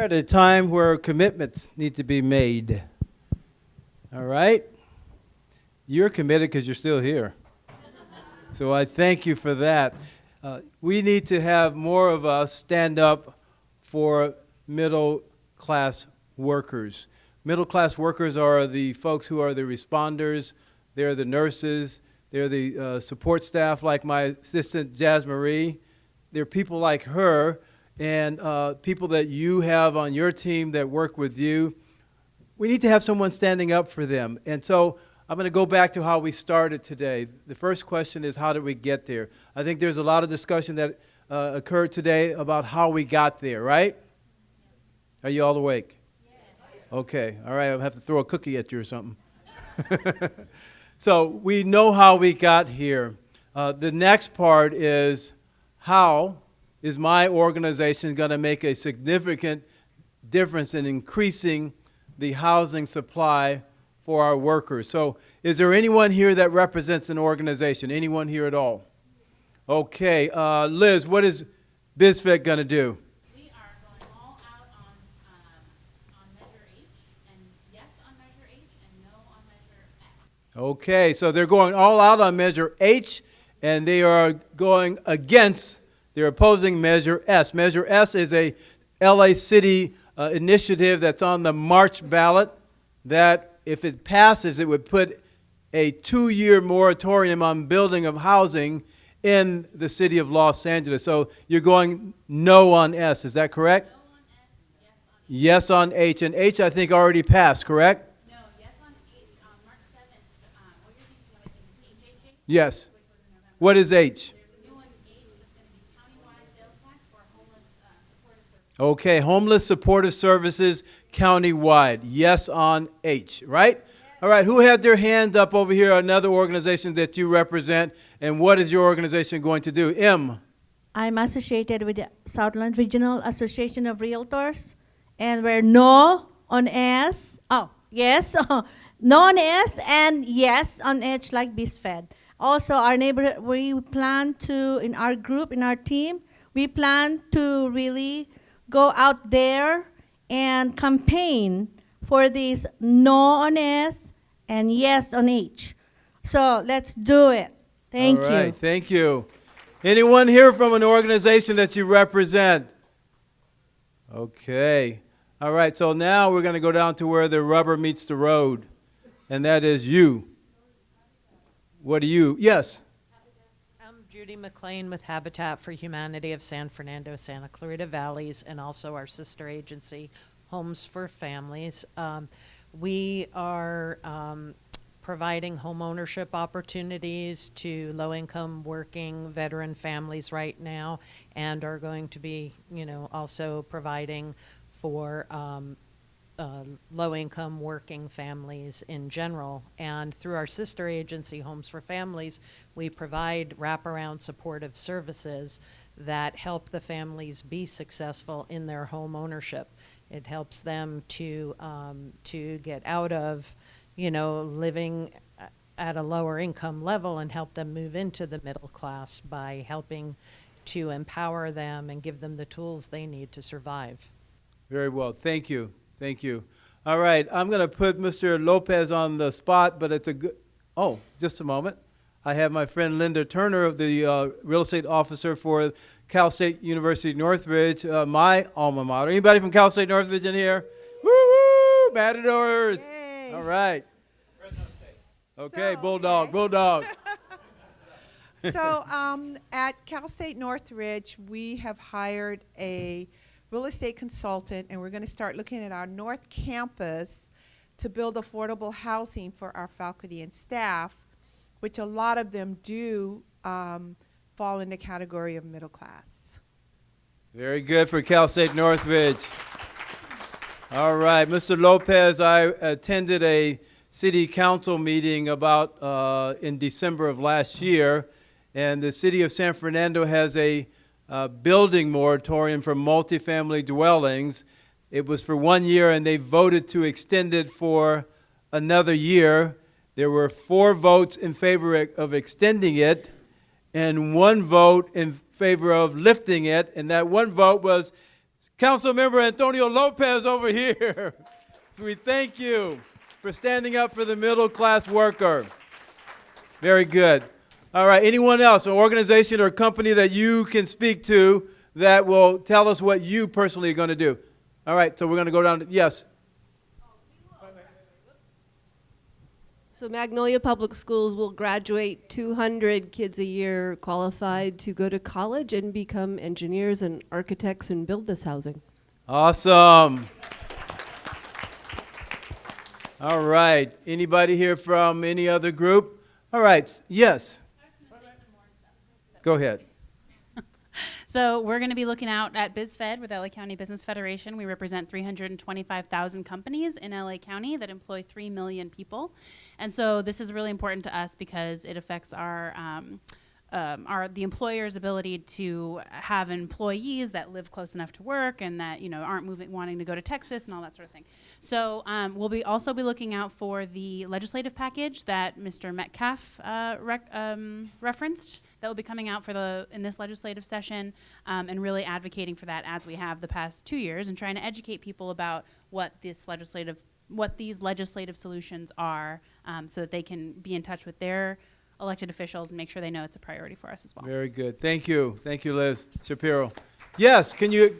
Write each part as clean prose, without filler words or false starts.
at a time where commitments need to be made. All right? You're committed because you're still here. So I thank you for that. We need to have more of us stand up for middle-class workers. Middle-class workers are the folks who are the responders. They're the nurses. They're the support staff like my assistant, Jazz Marie. They're people like her and people that you have on your team that work with you. We need to have someone standing up for them. And so I'm going to go back to how we started today. The first question is, how did we get there? I think there's a lot of discussion that occurred today about how we got there, right? Are you all awake? Yes. Okay. All right. I'll have to throw a cookie at you or something. So we know how we got here. The next part is, how is my organization going to make a significant difference in increasing the housing supply for our workers? So is there anyone here that represents an organization? Anyone here at all? Okay. Liz, what is BizFed going to do? We are going all out on Measure H, and yes on Measure H, and no on Measure X. Okay, so they're going all out on Measure H, and they are going against, they're opposing Measure S. Measure S is a LA City initiative that's on the March ballot that, if it passes, it would put a 2-year moratorium on building of housing in the city of Los Angeles. So you're going no on S, is that correct? No on S, yes on H. And H, I think, already passed, correct? No, yes on H, on March 7th. What you're thinking of, I think, H. Yes. Which was in November. What is H? There's a new one, H, that's going to be countywide sales tax for homeless supportive services. Okay, homeless supportive services countywide. Yes on H, right? All right, who had their hand up over here, another organization that you represent, and what is your organization going to do? M. I'm associated with the Southland Regional Association of Realtors, and we're no on S. Oh, yes, no on S, and yes on H like BizFed. Also, our neighborhood, we plan to, in our group, in our team, we plan to really go out there and campaign for this no on S and yes on H. So let's do it. Thank All right, you. thank you. Anyone here from an organization that you represent? Okay. All right, so now we're going to go down to where the rubber meets the road, and that is you. What do you? Yes. I'm Judy McLean with Habitat for Humanity of San Fernando, Santa Clarita Valleys, and also our sister agency, Homes for Families. We are providing home ownership opportunities to low-income working veteran families right now, and are going to be, also providing for low-income working families in general. And through our sister agency, Homes for Families, we provide wraparound supportive services that help the families be successful in their home ownership. It helps them to get out of, living at a lower income level and help them move into the middle class by helping to empower them and give them the tools they need to survive. Very well. Thank you. Thank you. All right. I'm going to put Mr. Lopez on the spot, but it's a good... Oh, just a moment. I have my friend Linda Turner, the real estate officer for Cal State University Northridge, my alma mater. Anybody from Cal State Northridge in here? Woo-woo! Matadors! Yay. All right. Okay, So, Bulldog, okay. Bulldog. So at Cal State Northridge, we have hired a real estate consultant, and we're going to start looking at our North Campus to build affordable housing for our faculty and staff, which a lot of them do fall in the category of middle class. Very good for Cal State Northridge. All right, Mr. Lopez, I attended a city council meeting about in December of last year, and the city of San Fernando has a building moratorium for multifamily dwellings. It was for 1 year, and they voted to extend it for another year. There were 4 votes in favor of extending it, and 1 vote in favor of lifting it, and that 1 vote was Councilmember Antonio Lopez over here. So we thank you for standing up for the middle class worker. Very good. All right, anyone else, an organization or company that you can speak to that will tell us what you personally are going to do? All right, so we're going to go down to, yes. So Magnolia Public Schools will graduate 200 kids a year qualified to go to college and become engineers and architects and build this housing. Awesome. All right, anybody here from any other group? All right, yes. Go ahead. So we're going to be looking out at BizFed with LA County Business Federation. We represent 325,000 companies in LA County that employ 3 million people. And so this is really important to us because it affects the employer's ability to have employees that live close enough to work and that aren't wanting to go to Texas and all that sort of thing. So we'll also be looking out for the legislative package that Mr. Metcalf referenced that will be coming out in this legislative session, and really advocating for that as we have the past 2 years and trying to educate people about what these legislative solutions are, so that they can be in touch with their elected officials and make sure they know it's a priority for us as well. Very good. Thank you. Thank you, Liz Shapiro. Yes, can you?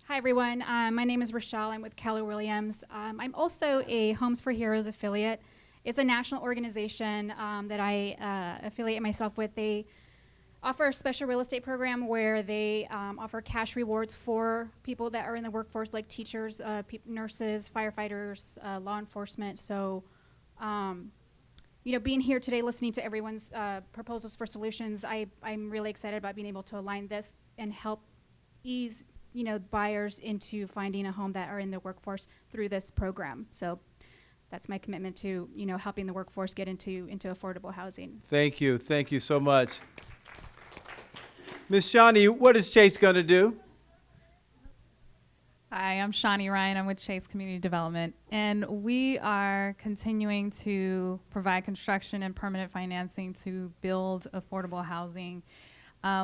Hi, everyone. My name is Rochelle. I'm with Keller Williams. I'm also a Homes for Heroes affiliate. It's a national organization that I affiliate myself with. They offer a special real estate program where they offer cash rewards for people that are in the workforce, like teachers, nurses, firefighters, law enforcement. So, being here today, listening to everyone's proposals for solutions, I'm really excited about being able to align this and help ease buyers into finding a home that are in the workforce through this program. So that's my commitment to helping the workforce get into affordable housing. Thank you. Thank you so much. Ms. Shawnee, what is Chase going to do? Hi, I'm Shawnee Ryan. I'm with Chase Community Development, and we are continuing to provide construction and permanent financing to build affordable housing.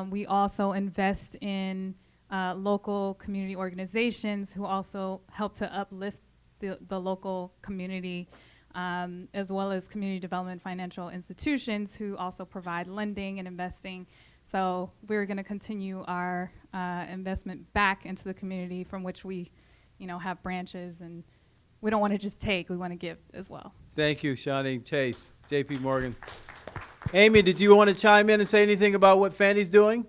We also invest in local community organizations who also help to uplift the local community, as well as community development financial institutions who also provide lending and investing. So we're going to continue our investment back into the community from which we, have branches, and we don't want to just take, we want to give as well. Thank you, Shawnee. Chase, J.P. Morgan. Amy, did you want to chime in and say anything about what Fannie's doing?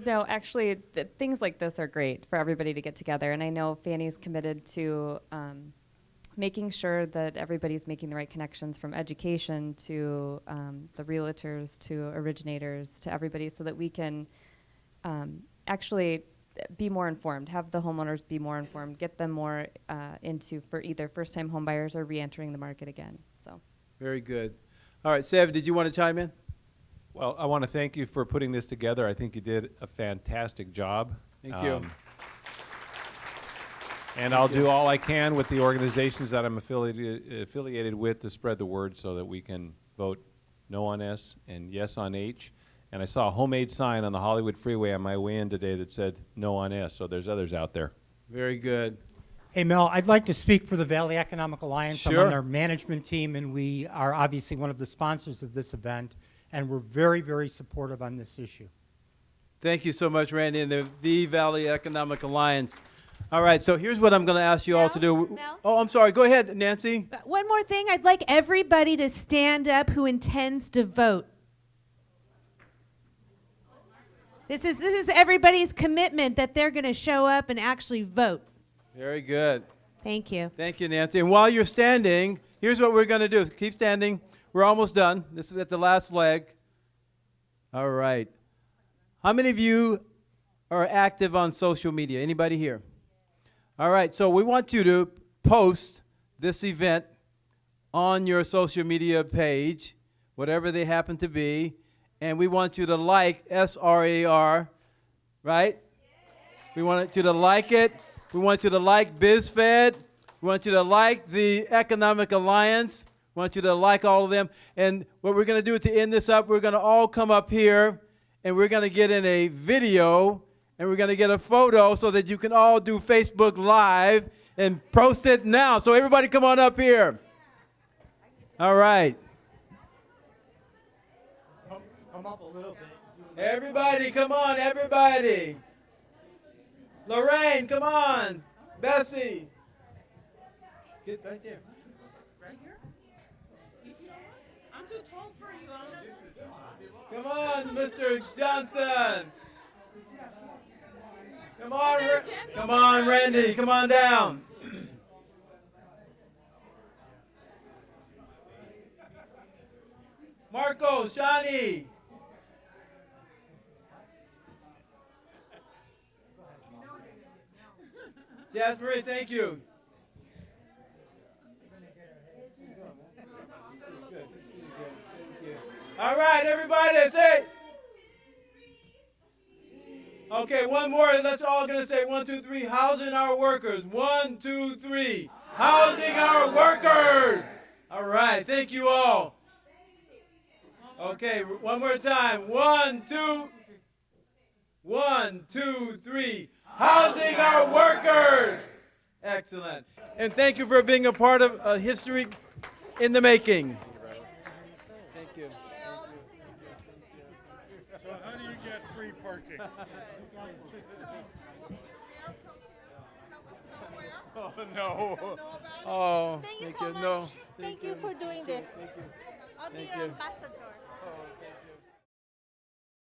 No, actually, things like this are great for everybody to get together. And I know Fannie's committed to making sure that everybody's making the right connections, from education to the realtors to originators to everybody, so that we can actually be more informed, have the homeowners be more informed, get them more into for either first-time home buyers or re-entering the market again. So. Very good. All right, Sev, did you want to chime in? Well, I want to thank you for putting this together. I think you did a fantastic job. Thank you. And I'll do all I can with the organizations that I'm affiliated with to spread the word so that we can vote no on S and yes on H. And I saw a homemade sign on the Hollywood Freeway on my way in today that said no on S, so there's others out there. Very good. Hey, Mel, I'd like to speak for the Valley Economic Alliance. Sure. I'm on our management team, and we are obviously one of the sponsors of this event, and we're very, very supportive on this issue. Thank you so much, Randy, and the Valley Economic Alliance. All right, so here's what I'm going to ask you all to do. Mel? Oh, I'm sorry. Go ahead, Nancy. One more thing. I'd like everybody to stand up who intends to vote. This is everybody's commitment that they're going to show up and actually vote. Very good. Thank you. Thank you, Nancy. And while you're standing, here's what we're going to do. Keep standing. We're almost done. This is at the last leg. All right. How many of you are active on social media? Anybody here? All right. So we want you to post this event on your social media page, whatever they happen to be, and we want you to like SRAR, right? We want you to like it. We want you to like BizFed. We want you to like the Economic Alliance. I want you to like all of them. And what we're going to do to end this up, we're going to all come up here, and we're going to get in a video, and we're going to get a photo so that you can all do Facebook Live and post it now. So everybody come on up here. All right. Come up a little bit. Everybody, come on, everybody. Lorraine, come on. Bessie. Get right there. Right here? I'm too tall for you. Come on, Mr. Johnson. Come on, come on, Randy. Come on down. Marco, Shani. Jasper, thank you. All right, everybody, say. Okay, one more. Let's all gonna say 1, 2, 3. Housing our workers. 1, 2, 3. Housing our workers. All right, thank you all. Okay, one more time. 1, 2. 1, 2, 3. Housing our workers. Excellent. And thank you for being a part of history in the making. Thank you. So how do you get free parking? Oh, no. Oh, Thank you thank so you. much. No. Thank you for doing this. Thank you. I'll be Thank your you. ambassador. Oh,